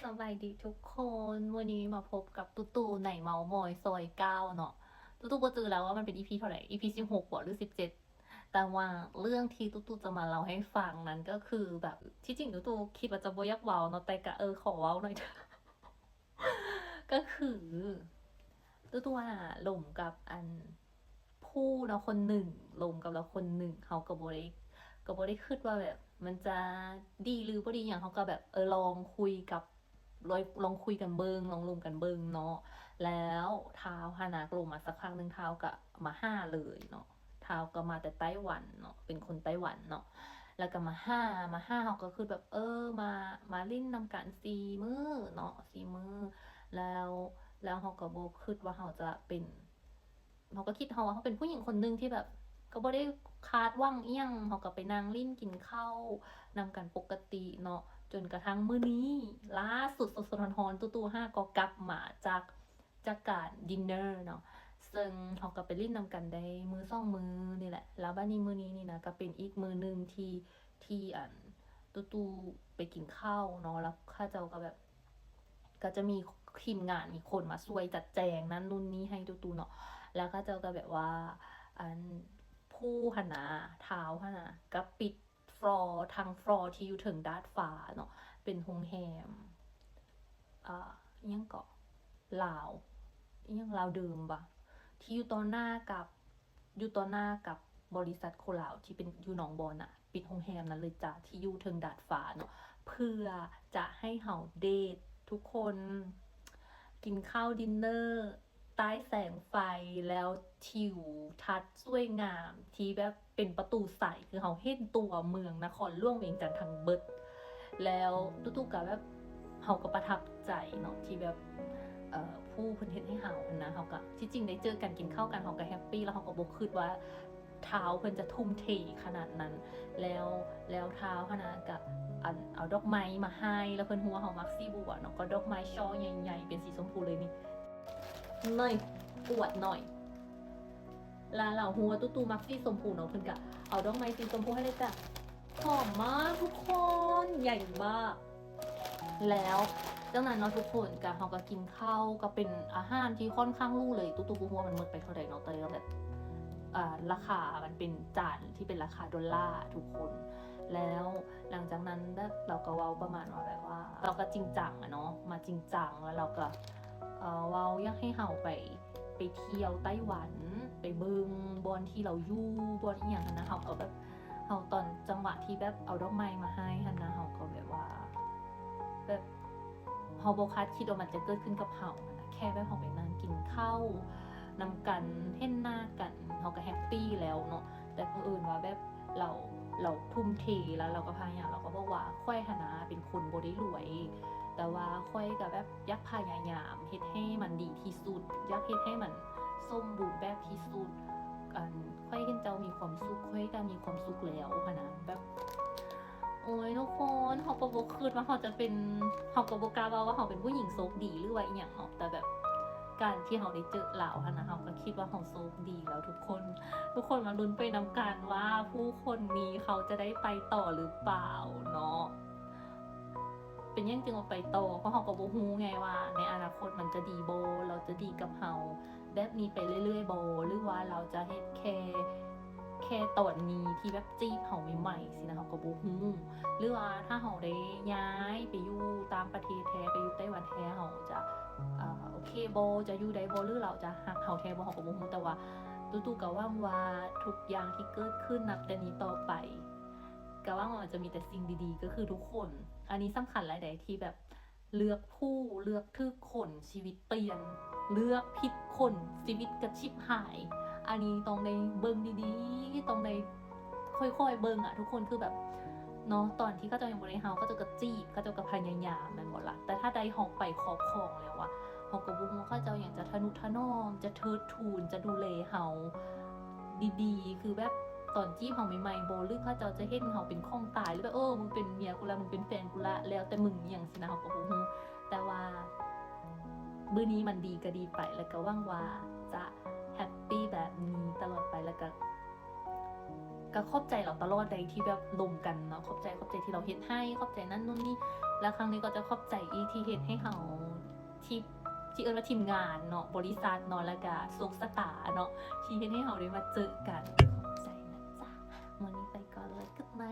สบายดีทุกคนวันนี้มาพบกับตุ๊ตู่ในเมาส์มอยซอยเก้าเนาะตุ๊ตู่ก็เจอแล้วว่ามันเป็นอีพีเท่าไหร่อีพี16หรือ17แต่ว่าเรื่องที่ตุ๊ตู่จะมาเล่าให้ฟังนั้นก็คือแบบที่จริงตุ๊ตู่คิดว่าจะบ่อยากเว้าเนาะแต่ก็ขอเว้าหน่อยเถอะก็คือตุ๊ตู่ว่าหลงกับอันผู้เนาะคนหนึ่งหลงกับเราคนหนึ่งเขาก็บ่ได้คิดว่าแบบมันจะดีหรือบ่ดีอย่างเขาก็แบบลองคุยกับ ลองคุยกันเบิงลองลมกันเบิงเนาะแล้วเท้าฮานากลมมาสักพักหนึ่งเท้าก็มาห้าเลยเนาะเท้าก็มาแต่ไต้หวันเนาะเป็นคนไต้หวันเนาะแล้วก็มาห้าเขาก็คือแบบมาลิ้นนำกัน4 มื้อเนาะ4 มื้อแล้วแล้วเขาก็บอกคิดว่าเขาจะเป็นเขาก็คิดเขาว่าเขาเป็นผู้หญิงคนหนึ่งที่แบบก็บ่ได้คาดหวังเอี้ยงเขาก็ไปนั่งลิ้นกินข้าวนำกันปกติเนาะ จนกระทั่งมื้อนี้ล่าสุดสดๆร้อนๆตู้ๆห้าก็กลับมาจากการดินเนอร์เนาะซึ่งเขาก็ไปเล่นนำกันได้มือสองมือนี่แหละแล้วบ้านนี้มื้อนี้นี่นะก็เป็นอีกมื้อหนึ่งที่อันตู้ๆไปกินข้าวเนาะแล้วข้าเจ้าก็แบบก็จะมีทีมงานมีคนมาช่วยจัดแจงนั้นนู่นนี่ให้ตู้ๆเนาะแล้วข้าเจ้าก็แบบว่าอันผู้หนนาเท้าหนนาก็ปิด ทางฟลอร์ที่อยู่ถึงดาดฟ้าเนาะเป็นโรงแรมยังเกาะลาวยังลาวเดิมปะที่อยู่ต่อหน้ากับบริษัทโคลาวที่เป็นอยู่หนองบอนอะปิดโรงแรมนั้นเลยจ้ะที่อยู่ถึงดาดฟ้าเนาะเพื่อจะให้เฮาเดททุกคนกินข้าวดินเนอร์ใต้แสงไฟแล้วทิวทัศน์สวยงามที่แบบเป็นประตูใสคือเขาเห็นตัวเมืองนครหลวงเวียงจันทน์ทั้งเบิดแล้วตุ๊กๆก็แบบเขาก็ประทับใจเนาะที่แบบผู้เพิ่นเฮ็ดให้เฮานะเขาก็ที่จริงได้เจอกันกินข้าวกันเขาก็แฮปปี้แล้วเขาก็บ่คิดว่าเท้าเพิ่นจะทุ่มเทขนาดนั้นแล้วเท้าหั้นน่ะก็เอาดอกไม้มาให้แล้วเพิ่นฮู้ว่าเฮามักสีบัวเนาะก็ดอกไม้ช่อใหญ่ๆเป็นสีชมพูเลยนี่หน่อยอวดหน่อยลาเหล่าฮู้ว่าตุ๊มักสีชมพูเนาะเพิ่นก็เอาดอกไม้สีชมพูให้เลยจ้ะหอมมากทุกคนใหญ่มากแล้วจากนั้นเนาะทุกคนก็เฮาก็กินข้าวก็เป็นอาหารที่ค่อนข้างรู้เลยตุ๊บ่ฮู้ว่ามันหมดไปเท่าใดเนาะแต่ก็แบบ ราคามันเป็นจานที่เป็นราคาดอลลาร์ทุกคน แล้วหลังจากนั้นแบบเราก็เว้าประมาณว่าแบบว่าเราก็จริงจังอะเนาะมาจริงจังแล้วเราก็เว้าอยากให้เฮาไปเที่ยวไต้หวันไปเบิงบอนที่เราอยู่บอนอีหยังหั้นนะเฮาก็แบบเฮาตอนจังหวะที่แบบเอาดอกไม้มาให้หั้นนะเฮาก็แบบว่าแบบเฮาบ่คาดคิดว่ามันจะเกิดขึ้นกับเฮาอะนะแค่แบบเฮาไปนั่งกินข้าวนำกันเห็นหน้ากันเขาก็แฮปปี้แล้วเนาะแต่เผอิญว่าแบบเราทุ่มเทแล้วเราก็พยายามเราก็บอกว่าค่อยหนนะเป็นคนบ่ได้รวย แต่ว่าค่อยก็แบบอยากพยายามเฮ็ดให้มันดีที่สุดอยากเฮ็ดให้มันสมบูรณ์แบบที่สุดค่อยเห็นเจ้ามีความสุขค่อยก็มีความสุขแล้วหั้นนะแบบโอ้ยทุกคนเขาก็บ่คิดว่าเขาจะเป็นเขาก็บ่กล้าเว้าว่าเขาเป็นผู้หญิงโชคดีหรือว่าอีหยังเนาะแต่แบบ การที่เขาได้เจอเราค่ะนะเขาก็คิดว่าเขาโชคดีแล้วทุกคนมาลุ้นไปนำกันว่าผู้คนนี้เขาจะได้ไปต่อหรือเปล่าเนาะเป็นยังจึงว่าไปต่อเพราะเขาก็บ่ฮู้ไงว่าในอนาคตมันจะดีบ่เราจะดีกับเขาแบบนี้ไปเรื่อยๆบ่หรือว่าเราจะเฮ็ดแค่ตอนนี้ที่แบบจีบเขาใหม่ๆสินะเขาก็บ่ฮู้หรือว่าถ้าเขาได้ย้ายไปอยู่ต่างประเทศแท้ไปอยู่ไต้หวันแท้เขาจะโอเคบ่จะอยู่ได้บ่หรือเราจะฮักเขาแท้บ่เขาก็บ่ฮู้แต่ว่าตู่ๆก็หวังว่าทุกอย่างที่เกิดขึ้นนับแต่นี้ต่อไปก็หวังว่ามันจะมีแต่สิ่งดีๆก็คือทุกคนอันนี้สำคัญหลายใดที่แบบเลือกผู้เลือกถูกคนชีวิตเปลี่ยนเลือกผิดคนชีวิตก็ชิบหาย อันนี้ต้องในเบิ่งดีๆต้องในค่อยๆเบิ่งอะทุกคนคือแบบเนาะตอนที่เขาเจ้ายังบ่ได้เฮาเขาเจ้าก็จี้เขาเจ้าก็พยายามแม่นบ่ล่ะแต่ถ้าใดเฮาไปครอบครองแล้วอะเฮาก็บ่ฮู้เขาเจ้าหยังจะทะนุถนอมจะเทิดทูนจะดูแลเฮาดีๆคือแบบตอนจีบเฮาใหม่ๆบ่หรือเขาเจ้าจะเห็นเฮาเป็นของตายหรือแบบมึงเป็นเมียกูละมึงเป็นแฟนกูละแล้วแต่มึงอิหยังสินะเฮาก็บ่ฮู้แต่ว่ามื้อนี้มันดีก็ดีไปแล้วก็หวังว่าจะแฮปปี้แบบนี้ตลอดไปแล้วก็ขอบใจเราตลอดใดที่แบบลมกันเนาะขอบใจที่เราเฮ็ดให้ขอบใจนั่นนู่นนี่ แล้วครั้งนี้ก็จะขอบใจอีกที่เฮ็ดให้เฮาที่ที่เอิ้นว่าทีมงานเนาะบริษัทเนาะแล้วก็โชคชะตาเนาะที่เฮ็ดให้เฮาได้มาเจอกันขอบใจนะจ๊ะมื้อนี้ไปก่อนเลยกึดไน